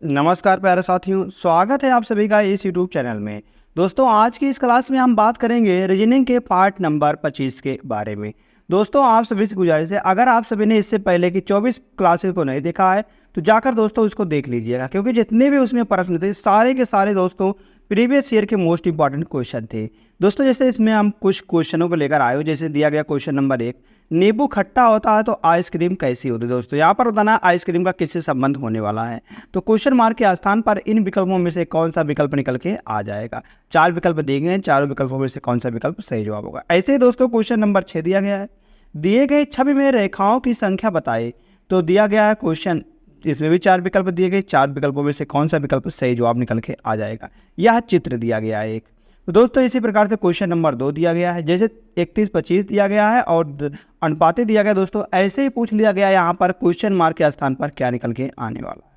नमस्कार प्यारे साथियों, स्वागत है आप सभी का इस यूट्यूब चैनल में। दोस्तों, आज की इस क्लास में हम बात करेंगे रीजनिंग के पार्ट नंबर 25 के बारे में। दोस्तों, आप सभी से गुजारिश है, अगर आप सभी ने इससे पहले की 24 क्लासेस को नहीं देखा है तो जाकर दोस्तों उसको देख लीजिएगा, क्योंकि जितने भी उसमें प्रश्न थे सारे के सारे दोस्तों प्रीवियस ईयर के मोस्ट इंपॉर्टेंट क्वेश्चन थे। दोस्तों, जैसे इसमें हम कुछ क्वेश्चनों को लेकर आए हो। जैसे दिया गया क्वेश्चन नंबर 1, नींबू खट्टा होता है तो आइसक्रीम कैसी होती है। दोस्तों, यहाँ पर बताना आइसक्रीम का किससे संबंध होने वाला है। तो क्वेश्चन मार्क के स्थान पर इन विकल्पों में से कौन सा विकल्प निकल के आ जाएगा। 4 विकल्प दिए गए हैं, चारों विकल्पों में से कौन सा विकल्प सही जवाब होगा। ऐसे ही दोस्तों क्वेश्चन नंबर 6 दिया गया है, दिए गए छवि में रेखाओं की संख्या बताए। तो दिया गया है क्वेश्चन, इसमें भी 4 विकल्प दिए गए, 4 विकल्पों में से कौन सा विकल्प सही जवाब निकल के आ जाएगा। यह चित्र दिया गया है एक। तो दोस्तों, इसी प्रकार से क्वेश्चन नंबर 2 दिया गया है, जैसे 31-25 दिया गया है और अनुपाती दिया गया। दोस्तों, ऐसे ही पूछ लिया गया यहाँ पर क्वेश्चन मार्क के स्थान पर क्या निकल के आने वाला है।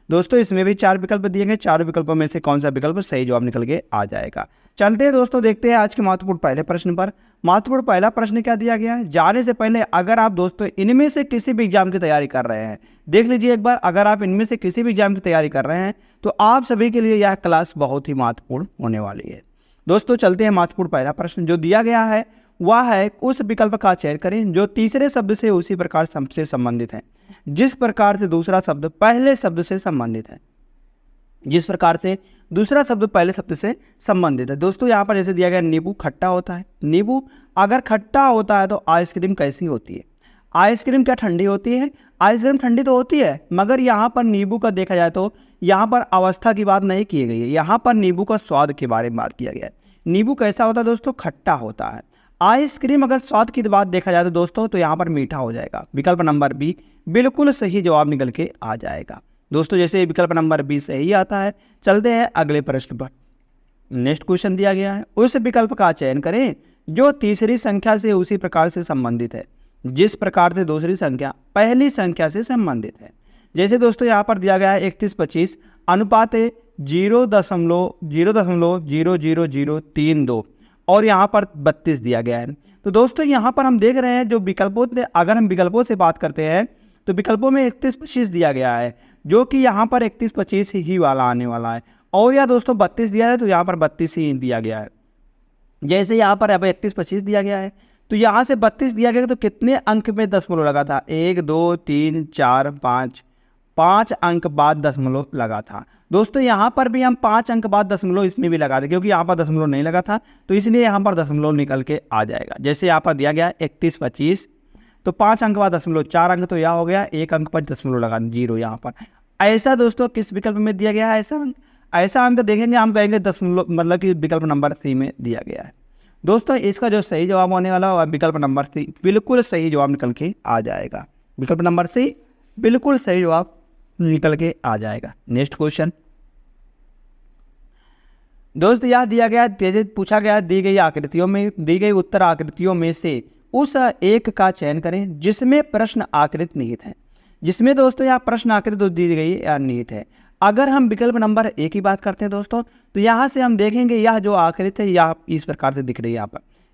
दोस्तों, इसमें भी 4 विकल्प दिए गए, 4 विकल्पों में से कौन सा विकल्प सही जवाब निकल के आ जाएगा। चलते हैं दोस्तों, देखते हैं आज के महत्वपूर्ण पहले प्रश्न पर। महत्वपूर्ण पहला प्रश्न क्या दिया गया है। जाने से पहले अगर आप दोस्तों इनमें से किसी भी एग्जाम की तैयारी कर रहे हैं, देख लीजिए एक बार, अगर आप इनमें से किसी भी एग्जाम की तैयारी कर रहे हैं तो आप सभी के लिए यह क्लास बहुत ही महत्वपूर्ण होने वाली है। दोस्तों, चलते हैं महत्वपूर्ण पहला प्रश्न जो दिया गया है, वह है उस विकल्प का चयन करें जो तीसरे शब्द से उसी प्रकार से संबंधित है जिस प्रकार से दूसरा शब्द पहले शब्द से संबंधित है। जिस प्रकार से दूसरा शब्द पहले शब्द से संबंधित है। दोस्तों, यहाँ पर जैसे दिया गया नींबू खट्टा होता है। नींबू अगर खट्टा होता है तो आइसक्रीम कैसी होती है। आइसक्रीम क्या ठंडी होती है। आइसक्रीम ठंडी तो होती है, मगर यहाँ पर नींबू का देखा जाए तो यहाँ पर अवस्था की बात नहीं की गई है, यहाँ पर नींबू का स्वाद के बारे में बात किया गया है। नींबू कैसा होता है दोस्तों, खट्टा होता है। आइसक्रीम अगर स्वाद की बात देखा जाए तो दोस्तों तो यहाँ पर मीठा हो जाएगा। विकल्प नंबर बी बिल्कुल सही जवाब निकल के आ जाएगा। दोस्तों, जैसे विकल्प नंबर बी सही आता है, चलते हैं अगले प्रश्न पर। नेक्स्ट क्वेश्चन दिया गया है, उस विकल्प का चयन करें जो तीसरी संख्या से उसी प्रकार से संबंधित है जिस प्रकार से दूसरी संख्या पहली संख्या से संबंधित है। जैसे दोस्तों यहाँ पर दिया गया है 31-25 अनुपात 0.000032 और यहाँ पर 32 दिया गया है। तो दोस्तों, यहाँ पर हम देख रहे हैं जो विकल्पों, अगर हम विकल्पों से बात करते हैं तो विकल्पों में 31-25 दिया गया है, जो कि यहाँ पर 31-25 ही वाला आने वाला है। और यह दोस्तों 32 दिया है तो यहाँ पर 32 ही दिया गया है। जैसे यहाँ पर अब 31-25 दिया गया है तो यहाँ से 32 दिया गया तो कितने अंक में दशमलव लगा था। 1 2 3 4 5 अंक बाद दशमलव लगा था। दोस्तों, यहाँ पर भी हम 5 अंक बाद दशमलव इसमें भी लगा दें, क्योंकि यहाँ पर दशमलव नहीं लगा था तो इसलिए यहाँ पर दशमलव निकल के आ जाएगा। जैसे यहाँ पर दिया गया 31-25 तो 5 अंक बाद दशमलव, 4 अंक तो यह हो गया, 1 अंक पर दशमलव लगा 0 यहाँ पर। ऐसा दोस्तों किस विकल्प में दिया गया है ऐसा अंक देखेंगे, हम कहेंगे दशमलव, मतलब कि विकल्प नंबर सी में दिया गया है। दोस्तों, इसका जो सही जवाब होने वाला है विकल्प नंबर सी बिल्कुल सही जवाब निकल के आ जाएगा। विकल्प नंबर सी बिल्कुल सही जवाब निकल के आ जाएगा। नेक्स्ट क्वेश्चन दोस्तों, यह दिया गया, जैसे पूछा गया, दी गई उत्तर आकृतियों में से उस एक का चयन करें जिसमें प्रश्न आकृति निहित है। जिसमें दोस्तों यह प्रश्न आकृति दी गई या निहित है। अगर हम विकल्प नंबर 1 की बात करते हैं दोस्तों, तो यहाँ से हम देखेंगे यह जो आकृति है यह इस प्रकार से दिख रही है।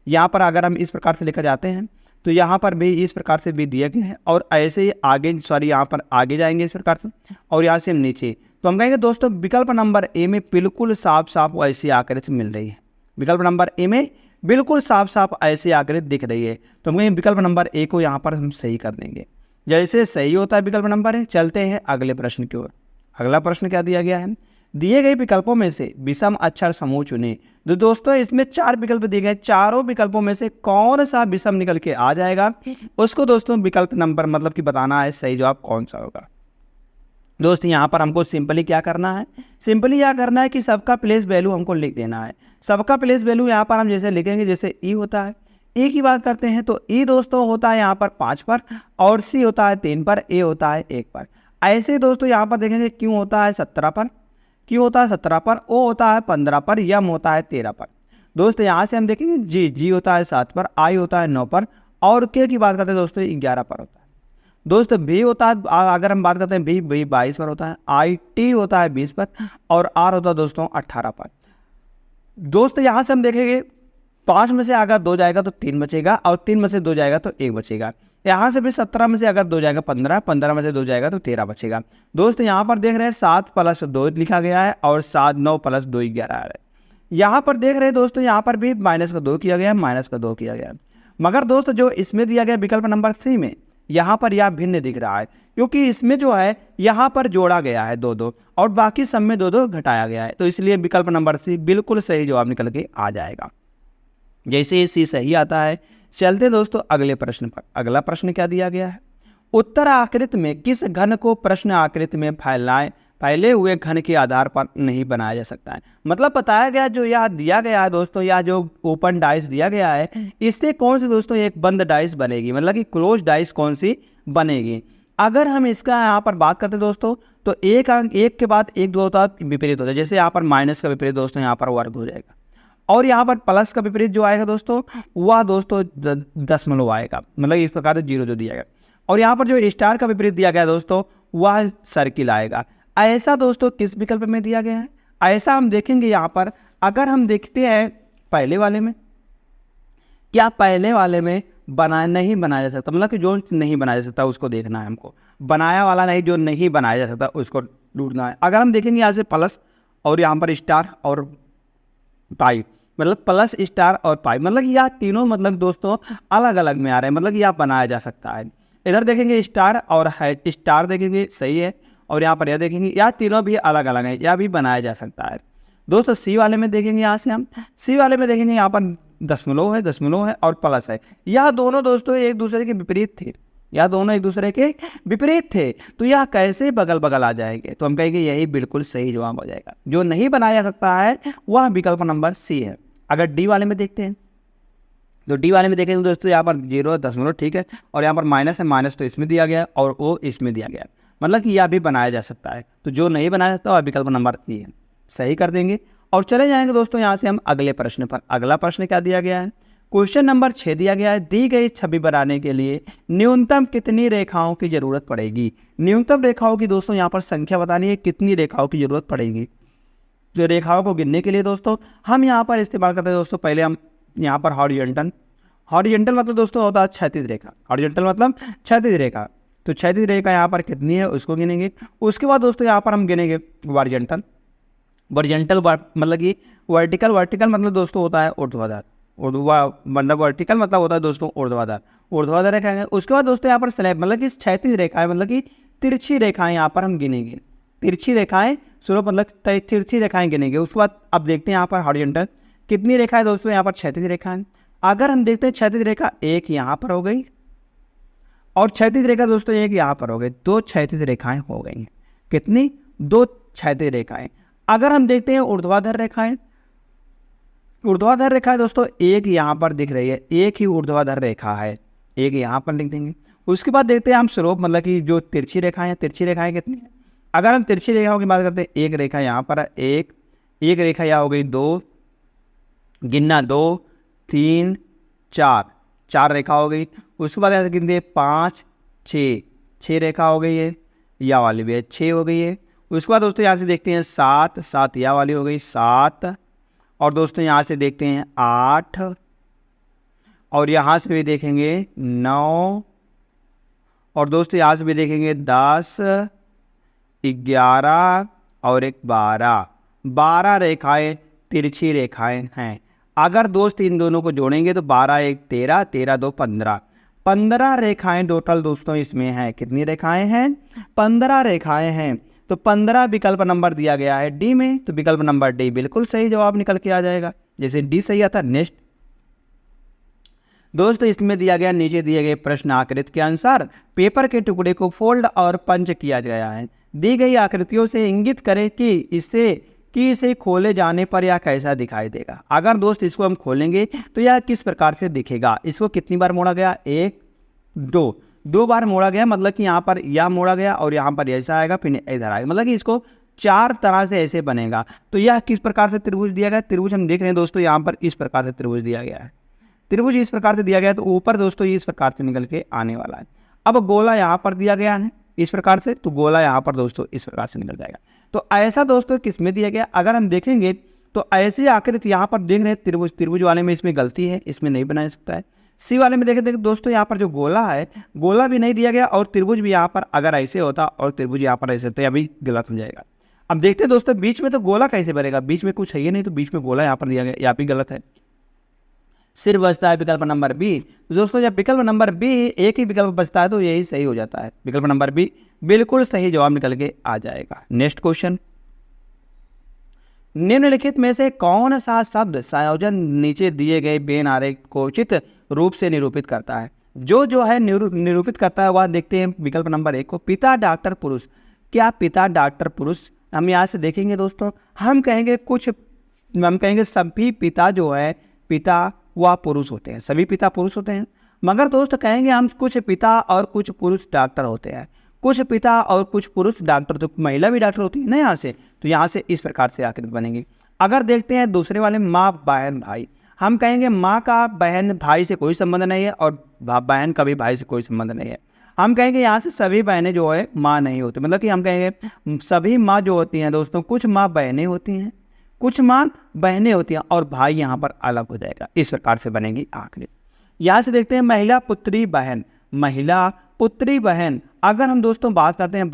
यहाँ पर अगर हम इस प्रकार से लेकर जाते हैं तो यहाँ पर भी इस प्रकार से भी दिए गए हैं, और ऐसे ही आगे यहाँ पर आगे जाएंगे इस प्रकार से, और यहाँ से हम नीचे, तो हम कहेंगे दोस्तों विकल्प नंबर ए में बिल्कुल साफ साफ ऐसी आकृति मिल रही है। विकल्प नंबर ए में बिल्कुल साफ साफ ऐसी आकृति दिख रही है, तो हम कहेंगे विकल्प नंबर ए को यहाँ पर हम सही कर देंगे। जैसे सही होता है विकल्प नंबर ए। चलते हैं अगले प्रश्न की ओर। अगला प्रश्न क्या दिया गया है, दिए गए विकल्पों में से विषम अक्षर समूह चुने। तो दोस्तों, इसमें 4 विकल्प दिए गए, चारों विकल्पों में से कौन सा विषम निकल के आ जाएगा उसको दोस्तों विकल्प नंबर मतलब कि बताना है सही जवाब कौन सा होगा। दोस्तों, यहाँ पर हमको सिंपली क्या करना है, सिंपली यह करना है कि सबका प्लेस वैल्यू हमको लिख देना है। सबका प्लेस वैल्यू यहाँ पर हम जैसे लिखेंगे, जैसे ई होता है, ए की बात करते हैं तो ई दोस्तों होता है यहाँ पर 5 पर, और सी होता है 3 पर, ए होता है 1 पर। ऐसे दोस्तों यहाँ पर देखेंगे क्यू होता है 17 पर, क्यू होता है 17 पर, ओ होता है 15 पर, यम होता है 13 पर। दोस्तों, यहाँ से हम देखेंगे जी होता है 7 पर, आई होता है 9 पर, और के की बात करते हैं दोस्तों 11 पर होता है। दोस्तों, भी होता है, अगर हम बात करते हैं भी 22 पर होता है, आई टी होता है 20 पर, और आर होता है दोस्तों 18 पर। दोस्तों, यहाँ से हम देखेंगे 5 में से अगर 2 जाएगा तो 3 बचेगा, और 3 में से 2 जाएगा तो 1 बचेगा। यहाँ से भी 17 में से अगर 2 जाएगा 15, 15 में से 2 जाएगा तो 13 बचेगा। दोस्त यहाँ पर देख रहे हैं 7 + 2 लिखा गया है और 9 + 2 11 है। यहाँ पर देख रहे हैं दोस्तों, यहाँ पर भी -2 किया गया है, -2 किया गया है। मगर दोस्त जो इसमें दिया गया विकल्प नंबर सी में, यहाँ पर यह भिन्न दिख रहा है, क्योंकि इसमें जो है यहाँ पर जोड़ा गया है 2 2 और बाकी सब में 2 2 घटाया गया है। तो इसलिए विकल्प नंबर सी बिल्कुल सही जवाब निकल के आ जाएगा। जैसे ही सी सही आता है, चलते दोस्तों अगले प्रश्न पर। अगला प्रश्न क्या दिया गया है, उत्तर आकृति में किस घन को प्रश्न आकृति में फैले हुए घन के आधार पर नहीं बनाया जा सकता है। मतलब बताया गया जो यह दिया गया है दोस्तों, यह जो ओपन डाइस दिया गया है, इससे कौन सी दोस्तों एक बंद डाइस बनेगी, मतलब कि क्लोज डाइस कौन सी बनेगी। अगर हम इसका यहाँ पर बात करते दोस्तों, तो एक अंक एक के बाद एक 2 होता है, विपरीत होता है। जैसे यहाँ पर माइनस का विपरीत दोस्तों यहाँ पर वर्ग हो जाएगा, और यहाँ पर प्लस का विपरीत जो आएगा दोस्तों, वह दोस्तों दशमलव आएगा, मतलब इस प्रकार से 0 जो दिया गया। और यहाँ पर जो स्टार का विपरीत दिया गया दोस्तों, वह सर्किल आएगा। ऐसा दोस्तों किस विकल्प में दिया गया है, ऐसा हम देखेंगे यहाँ पर। अगर हम देखते हैं पहले वाले में, क्या पहले वाले में नहीं बनाया जा सकता, मतलब कि जो नहीं बनाया जा सकता उसको देखना है हमको, बनाया वाला नहीं, जो नहीं बनाया जा सकता उसको ढूंढना है। अगर हम देखेंगे यहाँ से प्लस और यहाँ पर स्टार और पाई, मतलब प्लस स्टार और पाई, मतलब यह तीनों मतलब दोस्तों अलग अलग में आ रहे हैं, मतलब यह बनाया जा सकता है। इधर देखेंगे स्टार और है, स्टार देखेंगे सही है, और यहाँ पर यह देखेंगे यह तीनों भी अलग अलग है, यह भी बनाया जा सकता है। दोस्तों सी वाले में देखेंगे, यहाँ से हम सी वाले में देखेंगे, यहाँ पर दशमलव है और प्लस है। यह दोनों दोस्तों एक दूसरे के विपरीत थे, यह दोनों एक दूसरे के विपरीत थे, तो यह कैसे बगल बगल आ जाएंगे, तो हम कहेंगे यही बिल्कुल सही जवाब हो जाएगा। जो नहीं बनाया जा सकता है वह विकल्प नंबर सी है। अगर डी वाले में देखते हैं, तो डी वाले में देखेंगे दोस्तों, यहाँ पर 0 दशमलव ठीक है, और यहाँ पर माइनस है, माइनस तो इसमें दिया गया और वो इसमें दिया गया, मतलब कि यह भी बनाया जा सकता है। तो जो नहीं बनाया जाता वह विकल्प नंबर सी है, सही कर देंगे और चले जाएंगे दोस्तों यहाँ से हम अगले प्रश्न पर। अगला प्रश्न क्या दिया गया है, क्वेश्चन नंबर 6 दिया गया है, दी गई छवि बनाने के लिए न्यूनतम कितनी रेखाओं की जरूरत पड़ेगी। न्यूनतम रेखाओं की दोस्तों यहाँ पर संख्या बतानी है, कितनी रेखाओं की जरूरत पड़ेगी। जो रेखाओं को गिनने के लिए दोस्तों हम यहाँ पर इस्तेमाल करते हैं दोस्तों, पहले हम यहाँ पर हॉरिजॉन्टल मतलब दोस्तों होता है क्षैतिज रेखा, हॉरिजॉन्टल मतलब क्षैतिज रेखा। तो क्षैतिज रेखा यहाँ पर कितनी है उसको गिनेंगे। उसके बाद दोस्तों यहाँ पर हम गिनेंगे वर्टिकल मतलब कि वर्टिकल मतलब दोस्तों होता है ऊर्ध्वाधर, मतलब वर्टिकल मतलब होता है दोस्तों ऊर्ध्वाधर रेखाएं। उसके बाद दोस्तों यहाँ पर स्लैब मतलब कि क्षैतिज रेखाएं, मतलब कि तिरछी रेखाएं यहाँ पर हम गिनेंगे, तिरछी रेखाएं स्वरूप मतलब तिरछी रेखाएं गिनेंगे। उसके बाद अब देखते हैं यहाँ पर हॉरिजॉन्टल कितनी रेखाएं दोस्तों, यहाँ पर क्षैतिज रेखाएं। अगर हम देखते हैं क्षैतिज रेखा एक यहाँ पर हो गई और क्षैतिज रेखा दोस्तों एक यहाँ पर हो गई, 2 क्षैतिज रेखाएं हो गई हैं। कितनी, 2 क्षैतिज रेखाएं। अगर हम देखते हैं ऊर्ध्वाधर रेखाएं दोस्तों एक यहाँ पर दिख रही है, एक ही ऊर्ध्वाधर रेखा है, एक यहाँ पर लिख देंगे। उसके बाद देखते हैं हम स्लोप मतलब कि जो तिरछी रेखाएं कितनी है। अगर हम तिरछी रेखाओं की बात करते हैं, एक रेखा यहाँ पर है, एक रेखा यहाँ हो गई 2, गिनना 2 3 4 रेखा हो गई। उसके बाद यहाँ गिनते 5 6 रेखा हो गई है, या वाली भी है 6 हो गई है। उसके बाद दोस्तों यहाँ से देखते हैं 7 या वाली हो गई 7, और दोस्तों यहाँ से देखते हैं 8, और यहाँ से भी देखेंगे 9, और दोस्तों यहाँ से भी देखेंगे 10 11 और एक 12 रेखाएं तिरछी रेखाएं हैं। अगर दोस्त इन दोनों को जोड़ेंगे तो 12 1 13 13 2 15 रेखाएं टोटल दोस्तों इसमें हैं। कितनी रेखाएं हैं, 15 रेखाएं हैं। तो 15 विकल्प नंबर दिया गया है डी में, तो विकल्प नंबर डी बिल्कुल सही जवाब निकल के आ जाएगा। जैसे डी सही आता। नेक्स्ट दोस्तों इसमें दिया गया, नीचे दिए गए प्रश्न आकृति के अनुसार पेपर के टुकड़े को फोल्ड और पंच किया गया है। दी गई आकृतियों से इंगित करें कि इसे खोले जाने पर यह कैसा दिखाई देगा। अगर दोस्त इसको हम खोलेंगे तो यह किस प्रकार से दिखेगा। इसको कितनी बार मोड़ा गया, 1 2 बार मोड़ा गया, मतलब कि यहाँ पर यह मोड़ा गया और यहाँ पर ऐसा आएगा फिर इधर आएगा, मतलब कि इसको 4 तरह से ऐसे बनेगा। तो यह किस प्रकार से त्रिभुज दिया गया। त्रिभुज हम देख रहे हैं दोस्तों, यहाँ पर इस प्रकार से त्रिभुज दिया गया है। त्रिभुज इस प्रकार से दिया गया है, तो ऊपर दोस्तों इस प्रकार से निकल के आने वाला है। अब गोला यहाँ पर दिया गया है इस प्रकार से, तो गोला यहाँ पर दोस्तों इस प्रकार से निकल जाएगा। तो ऐसा दोस्तों किसमें दिया गया, अगर हम देखेंगे तो ऐसी आकृति यहाँ पर देख रहे हैं त्रिभुज वाले में इसमें गलती है, इसमें नहीं बना सकता है। सी वाले में देखें दोस्तों यहाँ पर जो गोला है, गोला भी नहीं दिया गया और त्रिभुज भी यहाँ पर अगर ऐसे होता और त्रिभुज यहाँ पर ऐसे होता, अभी गलत हो जाएगा। अब देखते हैं दोस्तों बीच में तो गोला कैसे बनेगा, बीच में कुछ है ही नहीं, तो बीच में गोला यहाँ पर दिया गया, यहाँ भी गलत है। सिर्फ बचता है विकल्प नंबर बी। तो दोस्तों जब विकल्प नंबर बी एक ही विकल्प बचता है तो यही सही हो जाता है, विकल्प नंबर बी बिल्कुल सही जवाब निकल के आ जाएगा। नेक्स्ट क्वेश्चन, निम्नलिखित में से कौन सा शब्द संयोजन नीचे दिए गए वेन आरेख को उचित रूप से निरूपित करता है? जो है निरूपित करता है वह देखते हैं विकल्प नंबर एक को, पिता डॉक्टर पुरुष। क्या पिता डॉक्टर पुरुष? हम यहाँ से देखेंगे दोस्तों, हम कहेंगे सभी पिता जो है पिता वह पुरुष होते हैं, सभी पिता पुरुष होते हैं। मगर दोस्त कहेंगे हम कुछ पिता और कुछ पुरुष डॉक्टर होते हैं, कुछ पिता और कुछ पुरुष डॉक्टर, तो महिला भी डॉक्टर होती है ना यहाँ से, तो यहाँ से इस प्रकार से आकृति बनेगी। अगर देखते हैं दूसरे वाले माँ बहन भाई, हम कहेंगे माँ का बहन भाई से कोई संबंध नहीं है और बहन का भी भाई से कोई संबंध नहीं है। हम कहेंगे यहाँ से सभी बहनें जो है माँ नहीं होती, मतलब कि हम कहेंगे सभी माँ जो होती हैं दोस्तों, कुछ माँ बहनें होती हैं, कुछ माँ बहनें होती हैं और भाई यहाँ पर अलग हो जाएगा, इस प्रकार से बनेगी आकृति। यहाँ से देखते हैं महिला पुत्री बहन, महिला पुत्री बहन। अगर हम दोस्तों बात करते हैं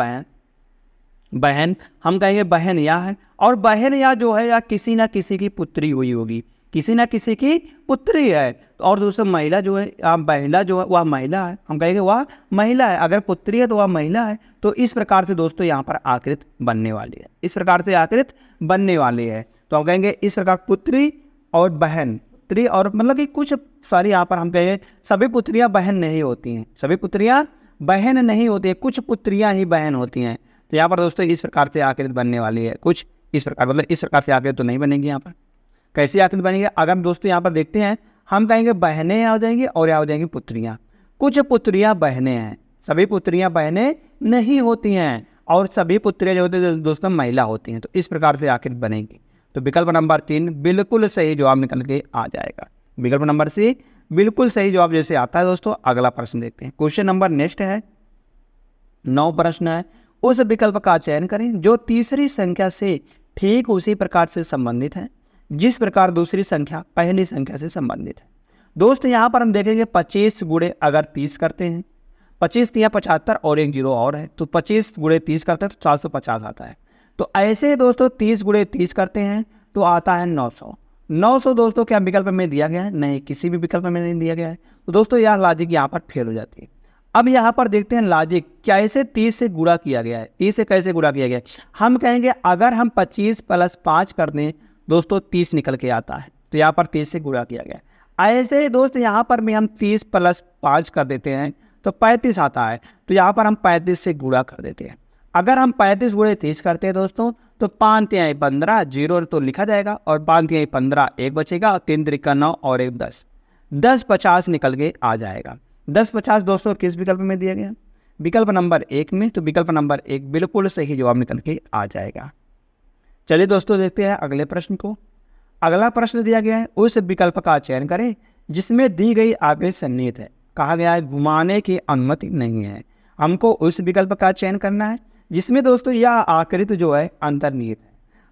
बहन हम कहेंगे बहन या है, और बहन या जो है या किसी ना किसी की पुत्री हुई होगी, किसी ना किसी की पुत्री है। और दोस्तों महिला जो है महिला जो है वह महिला है, हम कहेंगे वह महिला है, अगर पुत्री है तो वह महिला है। तो इस प्रकार से दोस्तों यहाँ पर आकृति बनने वाली है, इस प्रकार से आकृति बनने वाली है। तो हम कहेंगे इस प्रकार पुत्री और बहन, पुत्री और मतलब कि कुछ सारी यहाँ पर हम कहेंगे सभी पुत्रियाँ बहन नहीं होती हैं, सभी पुत्रियाँ बहन नहीं होती है, कुछ पुत्रियाँ ही बहन होती हैं। तो यहाँ पर दोस्तों इस प्रकार से आकृति बनने वाली है, कुछ इस प्रकार, मतलब इस प्रकार से आकृति तो नहीं बनेगी। यहाँ पर कैसी आकृति बनेगी? अगर दोस्तों यहाँ पर देखते हैं, हम कहेंगे बहनें यहाँ हो जाएंगी और यहाँ हो जाएंगी पुत्रियाँ, कुछ पुत्रियाँ बहनें हैं, सभी पुत्रियाँ बहनें नहीं होती हैं और सभी पुत्रियाँ जो होती हैं दोस्तों महिला होती हैं। तो इस प्रकार से आकृति बनेगी। तो विकल्प नंबर 3 बिल्कुल सही जवाब निकल के आ जाएगा, विकल्प नंबर सी बिल्कुल सही जवाब जैसे आता है। दोस्तों अगला प्रश्न देखते हैं, क्वेश्चन नंबर नेक्स्ट है 9 प्रश्न है, उस विकल्प का चयन करें जो तीसरी संख्या से ठीक उसी प्रकार से संबंधित है जिस प्रकार दूसरी संख्या पहली संख्या से संबंधित है। दोस्तों यहाँ पर हम देखेंगे 25 गुणे अगर 30 करते हैं, 25 या 75 और एक जीरो और है, तो 25 गुणे 30 करते हैं तो 450 आता है। तो ऐसे दोस्तों 30 गुणे 30 करते हैं तो आता है 900। 900 दोस्तों क्या विकल्प में दिया गया है? नहीं, किसी भी विकल्प में नहीं दिया गया है। तो दोस्तों यह लॉजिक यहाँ पर फेल हो जाती है। अब यहाँ पर देखते हैं लॉजिक कैसे 30 से गुणा किया गया है, 30 से कैसे गुणा किया गया है। हम कहेंगे अगर हम 25 + 5 कर दें दोस्तों 30 निकल के आता है, तो यहाँ पर 30 से गुणा किया गया है। ऐसे दोस्त यहाँ पर भी हम 30 + 5 कर देते हैं तो 35 आता है, तो यहाँ पर हम 35 से गुणा कर देते हैं। अगर हम 35 गुणे 30 करते हैं दोस्तों तो 5 × 15 जीरो तो लिखा जाएगा और 5 × 15 1 बचेगा, 3 × 9 और 1 10, 10 50 निकल के आ जाएगा। 10 50 दोस्तों किस विकल्प में दिया गया? विकल्प नंबर 1 में। तो विकल्प नंबर 1 बिल्कुल सही जवाब निकल के आ जाएगा। चलिए दोस्तों देखते हैं अगले प्रश्न को। अगला प्रश्न दिया गया है, उस विकल्प का चयन करें जिसमें दी गई आकृति सन्निहित है। कहा गया है घुमाने की अनुमति नहीं है, हमको उस विकल्प का चयन करना है जिसमें दोस्तों यह आकृति जो है अंतर्निहित है।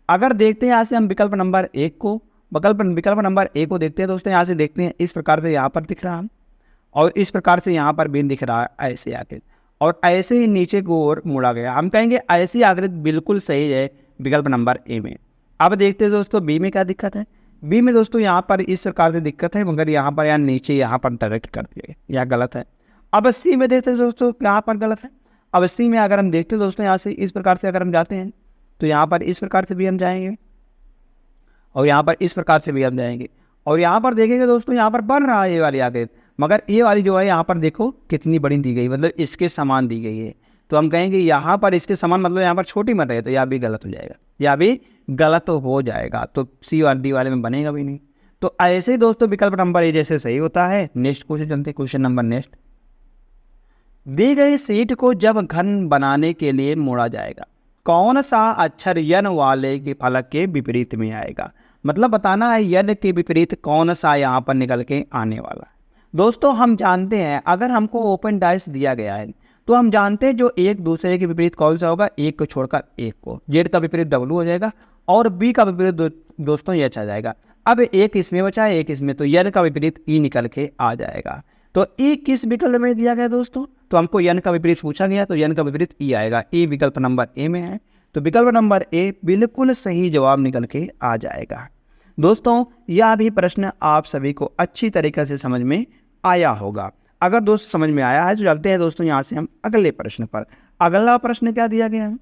अगर देखते हैं यहाँ से हम विकल्प नंबर 1 को, विकल्प नंबर 1 को देखते हैं दोस्तों, यहाँ से देखते हैं इस प्रकार से यहाँ पर दिख रहा है और इस प्रकार से यहाँ पर भी दिख रहा है ऐसे आकृति, और ऐसे ही नीचे की ओर मुड़ा गया। हम कहेंगे ऐसी आकृति बिल्कुल सही है विकल्प नंबर ए में। अब देखते हैं दोस्तों बी में क्या दिक्कत है। बी में दोस्तों यहाँ पर इस प्रकार से दिक्कत है, मगर यहाँ पर यहाँ नीचे यहाँ पर डायरेक्ट कर दिया गया, यह गलत है। अब सी में देखते हैं दोस्तों यहाँ पर गलत है। अब सी में अगर हम देखते हैं दोस्तों यहाँ से इस प्रकार से अगर हम जाते हैं तो यहाँ पर इस प्रकार से भी हम जाएंगे और यहाँ पर इस प्रकार से भी हम जाएंगे और यहाँ पर देखेंगे दोस्तों यहाँ पर बन रहा है ये वाली आकृति, मगर ये वाली जो है यहाँ पर देखो कितनी बड़ी दी गई, मतलब इसके समान दी गई है। तो हम कहेंगे यहाँ पर इसके समान मतलब यहाँ पर छोटी मत रहे, तो यह भी गलत हो जाएगा, यह भी गलत हो जाएगा। तो सी और डी वाले में बनेगा भी नहीं। तो ऐसे ही दोस्तों विकल्प नंबर ए जैसे सही होता है। नेक्स्ट क्वेश्चन चलते, क्वेश्चन नंबर नेक्स्ट। दी गई सीट को जब घन बनाने के लिए मोड़ा जाएगा कौन सा अक्षर यन वाले के फलक के विपरीत में आएगा? मतलब बताना है यन के विपरीत कौन सा यहाँ पर निकल के आने वाला है। दोस्तों हम जानते हैं अगर हमको ओपन डाइस दिया गया है तो हम जानते हैं जो एक दूसरे के विपरीत कौन सा होगा, एक को छोड़कर एक को। जेड का विपरीत डब्लू हो जाएगा और बी का विपरीत दोस्तों ये अच्छा जाएगा। अब एक इसमें बचा है, एक इसमें, तो यन का विपरीत ई निकल के आ जाएगा। तो ई किस विकल्प में दिया गया दोस्तों? तो हमको यन का विपरीत पूछा गया, तो यन का विपरीत ई आएगा। ई विकल्प नंबर ए में है, तो विकल्प नंबर ए बिल्कुल सही जवाब निकल के आ जाएगा। दोस्तों यह भी प्रश्न आप सभी को अच्छी तरीके से समझ में आया होगा। अगर दोस्त समझ में आया है तो चलते हैं दोस्तों यहाँ से हम अगले प्रश्न पर। अगला प्रश्न क्या दिया गया है?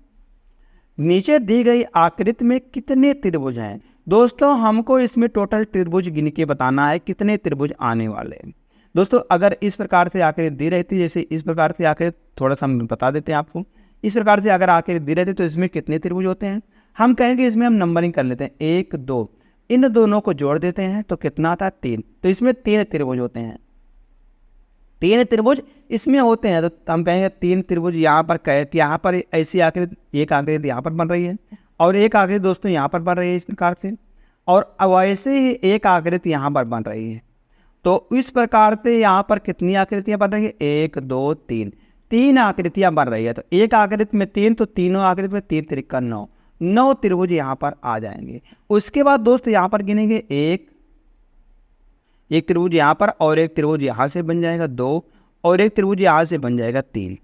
नीचे दी गई आकृति में कितने त्रिभुज हैं? दोस्तों हमको इसमें टोटल त्रिभुज गिन के बताना है कितने त्रिभुज आने वाले हैं। दोस्तों अगर इस प्रकार से आकृति दी रहती, जैसे इस प्रकार से आकृति, थोड़ा सा हम बता देते हैं आपको, इस प्रकार से अगर आकृति दी रहती तो इसमें कितने त्रिभुज होते हैं? हम कहेंगे इसमें हम नंबरिंग कर लेते हैं, 1 2, इन दोनों को जोड़ देते हैं तो कितना आता है? 3। तो इसमें 3 त्रिभुज होते हैं, 3 त्रिभुज इसमें होते हैं। तो हम कहेंगे 3 त्रिभुज यहाँ पर यहाँ पर ऐसी आकृति, एक आकृति यहाँ पर बन रही है और एक आकृति दोस्तों यहाँ पर बन रही है इस प्रकार से, और वैसे ही एक आकृति यहाँ पर बन रही है। तो इस प्रकार से यहाँ पर कितनी आकृतियाँ बन रही है? 1 2 3, 3 आकृतियाँ बन रही है। तो एक आकृति में 3, तो तीनों आकृति में 3 त्रिका 9, 9 त्रिभुज यहाँ पर आ जाएंगे। उसके बाद दोस्त यहाँ पर गिनेंगे, एक त्रिभुज यहाँ पर और एक त्रिभुज यहाँ से बन जाएगा 2, और एक त्रिभुज यहाँ से बन जाएगा 3।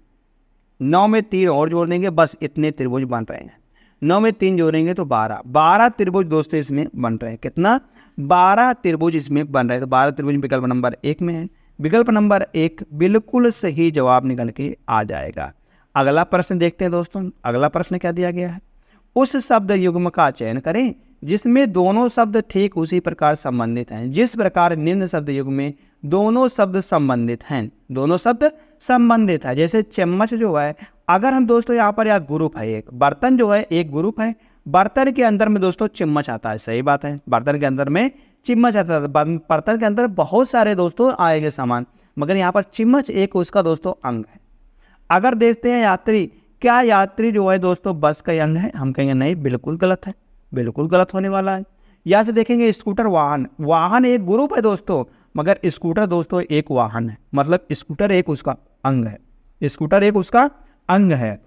9 में 3 और जोड़ देंगे, बस इतने त्रिभुज बन रहे हैं। 9 में 3 जोड़ेंगे तो 12 त्रिभुज दोस्तों इसमें बन रहे हैं। कितना? 12 त्रिभुज इसमें बन रहे हैं। तो 12 त्रिभुज विकल्प नंबर 1 में है। विकल्प नंबर 1 बिल्कुल सही जवाब निकल के आ जाएगा। अगला प्रश्न देखते हैं दोस्तों। अगला प्रश्न क्या दिया गया है? उस शब्द युग्म का चयन करें जिसमें दोनों शब्द ठीक उसी प्रकार संबंधित हैं। जिस प्रकार निम्न शब्द युग्म में दोनों शब्द संबंधित हैं, दोनों शब्द संबंधित है। जैसे चम्मच जो है, अगर हम दोस्तों यहाँ पर एक ग्रुप है, एक बर्तन जो है एक ग्रुप है, बर्तन के अंदर में दोस्तों चम्मच आता है, सही बात है, बर्तन के अंदर में चम्मच आता है। बर्तन के अंदर बहुत सारे दोस्तों आएंगे सामान, मगर यहाँ पर चम्मच एक उसका दोस्तों अंग है। अगर देखते हैं यात्री, क्या यात्री जो है दोस्तों बस का अंग है? हम कहेंगे नहीं, बिल्कुल गलत है, बिल्कुल गलत होने वाला है। यहाँ से देखेंगे स्कूटर, वाहन, वाहन एक ग्रुप है दोस्तों, मगर स्कूटर दोस्तों एक वाहन है, मतलब स्कूटर एक उसका अंग है, स्कूटर एक उसका अंग है।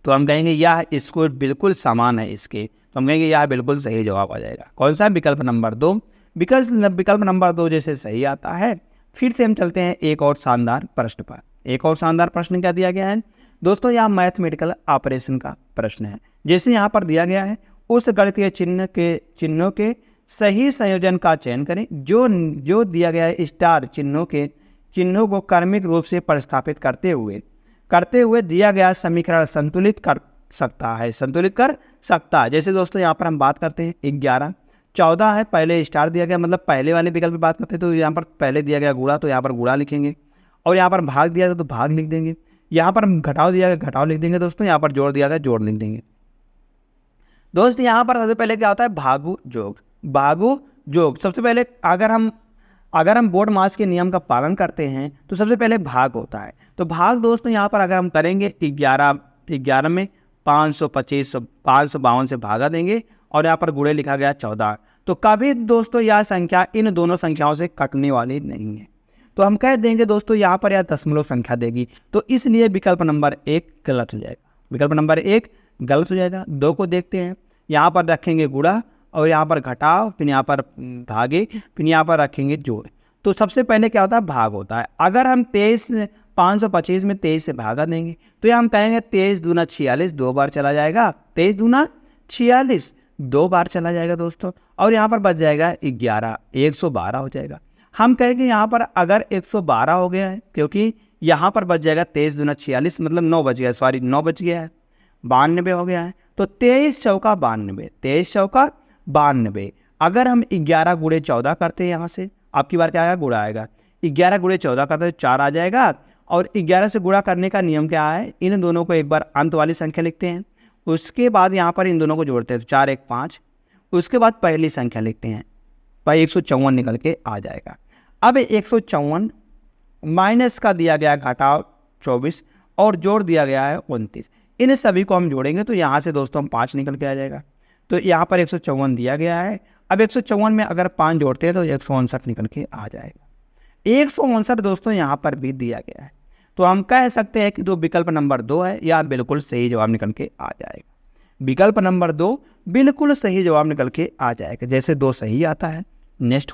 तो हम कहेंगे यह इसको बिल्कुल समान है इसके, तो हम कहेंगे यह बिल्कुल सही जवाब आ जाएगा। कौन सा? विकल्प नंबर 2। विकल्प नंबर 2 जैसे सही आता है। फिर से हम चलते हैं एक और शानदार प्रश्न पर। एक और शानदार प्रश्न क्या दिया गया है दोस्तों? यहाँ मैथमेटिकल ऑपरेशन का प्रश्न है। जैसे यहाँ पर दिया गया है, उस गणितीय चिन्हों के सही संयोजन का चयन करें। जो दिया गया है स्टार चिन्हों को क्रमिक रूप से प्रतिस्थापित करते हुए दिया गया समीकरण संतुलित कर सकता है। जैसे दोस्तों यहाँ पर हम बात करते हैं 11 14 है, पहले स्टार दिया गया, मतलब पहले वाले विकल्प में बात करते हैं तो यहाँ पर पहले दिया गया गुणा, तो यहाँ पर गुणा लिखेंगे, और यहाँ पर भाग दिया गया तो भाग लिख देंगे। यहाँ पर घटाव दिया गया घटाव लिख देंगे दोस्तों, यहाँ पर जोड़ दिया गया जोड़ लिख देंगे। दोस्त यहाँ पर सबसे पहले क्या होता है? भागु जोग। सबसे पहले अगर हम बोर्ड मास के नियम का पालन करते हैं तो सबसे पहले भाग होता है। तो भाग दोस्तों यहाँ पर अगर हम करेंगे 11 में 552 से भागा देंगे, और यहाँ पर गुणे लिखा गया 14। तो कभी दोस्तों यह संख्या इन दोनों संख्याओं से कटने वाली नहीं है, तो हम कह देंगे दोस्तों यहाँ पर यह दशमलव संख्या देगी, तो इसलिए विकल्प नंबर 1 गलत हो जाएगा। विकल्प नंबर 1 गलत हो जाएगा। 2 को देखते हैं, यहाँ पर रखेंगे गुणा, और यहाँ पर घटाव, फिर यहाँ पर भागे, फिर यहाँ पर रखेंगे जोड़। तो सबसे पहले क्या होता है? भाग होता है। अगर हम 525 में 23 से भागा देंगे तो यहाँ हम कहेंगे 23 दूना 46, 2 बार चला जाएगा, 23 दूना 46 2 बार चला जाएगा दोस्तों, और यहाँ पर बच जाएगा 11, 112 हो जाएगा। हम कहेंगे यहाँ पर अगर 112 हो गया है, क्योंकि यहाँ पर बच जाएगा 23 दूना 46, मतलब 9 बच गया, 9 बच गया है, 92 हो गया है। तो 23 चौका 92। अगर हम 11 गुणे 14 करते हैं, यहाँ से आपकी बार क्या आएगा? गुणा आएगा। 11 गुणे 14 करते हैं 4 आ जाएगा, और 11 से गुणा करने का नियम क्या है? इन दोनों को एक बार अंत वाली संख्या लिखते हैं, उसके बाद यहाँ पर इन दोनों को जोड़ते हैं, तो 4 1 5, उसके बाद पहली संख्या लिखते हैं, भाई 154 निकल के आ जाएगा। अब 154 माइनस का दिया गया घटाव 24 और जोड़ दिया गया है 29, इन सभी को हम जोड़ेंगे तो यहाँ से दोस्तों हम 5 निकल के आ जाएगा। तो यहाँ पर 154 दिया गया है। अब 154 में अगर 5 जोड़ते हैं तो 159 निकल के आ जाएगा। 159 दोस्तों यहाँ पर भी दिया गया है, तो हम कह सकते हैं कि जो विकल्प नंबर 2 है यह बिल्कुल सही जवाब निकल के आ जाएगा। विकल्प नंबर 2 बिल्कुल सही जवाब निकल के आ जाएगा। जैसे 2 सही आता है। नेक्स्ट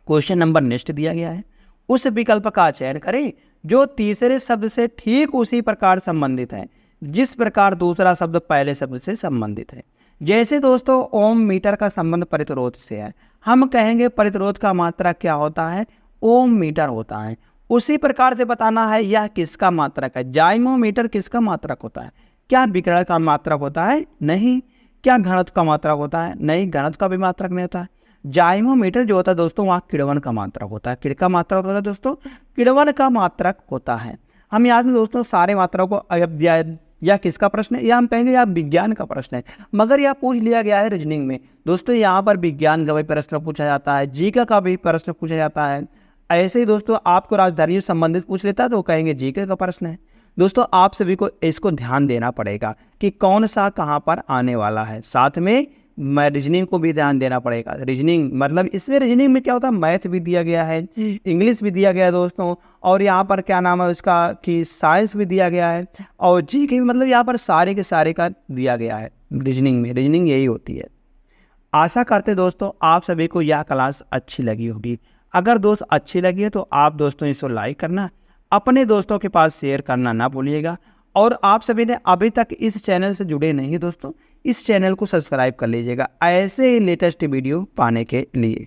क्वेश्चन नंबर नेक्स्ट दिया गया है, उस विकल्प का चयन करें जो तीसरे शब्द से ठीक उसी प्रकार संबंधित है जिस प्रकार दूसरा शब्द पहले शब्द से संबंधित है। जैसे दोस्तों ओम मीटर का संबंध प्रतिरोध से है, हम कहेंगे प्रतिरोध का मात्रक क्या होता है, ओम मीटर होता है। उसी प्रकार से बताना है यह किसका मात्रक है। जाइमोमीटर किसका मात्रक होता है, क्या विकिरण का मात्रक होता है, नहीं। क्या घनत्व का मात्रक होता है, नहीं, घनत्व का भी मात्रक नहीं होता है। जाइमोमीटर जो होता है दोस्तों वहाँ किण्वन का मात्रक होता है। किसका मात्रक होता है दोस्तों, किण्वन का मात्रक होता है। हम याद में दोस्तों सारे मात्राओं को यह किसका प्रश्न है, यह हम कहेंगे यह विज्ञान का प्रश्न है, मगर यह पूछ लिया गया है रीजनिंग में। दोस्तों यहाँ पर विज्ञान का भी प्रश्न पूछा जाता है, जीके का भी प्रश्न पूछा जाता है। ऐसे ही दोस्तों आपको राजधानियों से संबंधित पूछ लेता है तो कहेंगे जीके का प्रश्न है। दोस्तों आप सभी को इसको ध्यान देना पड़ेगा कि कौन सा कहाँ पर आने वाला है। साथ में रीजनिंग को भी ध्यान देना पड़ेगा। रीजनिंग मतलब इसमें रीजनिंग में क्या होता है, मैथ भी दिया गया है, इंग्लिश भी दिया गया है दोस्तों, और यहाँ पर क्या नाम है उसका कि साइंस भी दिया गया है, और जी के मतलब यहाँ पर सारे के सारे का दिया गया है रीजनिंग में। रीजनिंग यही होती है। आशा करते दोस्तों आप सभी को यह क्लास अच्छी लगी होगी। अगर दोस्त अच्छी लगी है तो आप दोस्तों इसको लाइक करना, अपने दोस्तों के पास शेयर करना ना भूलिएगा। और आप सभी ने अभी तक इस चैनल से जुड़े नहीं दोस्तों, इस चैनल को सब्सक्राइब कर लीजिएगा ऐसे ही लेटेस्ट वीडियो पाने के लिए।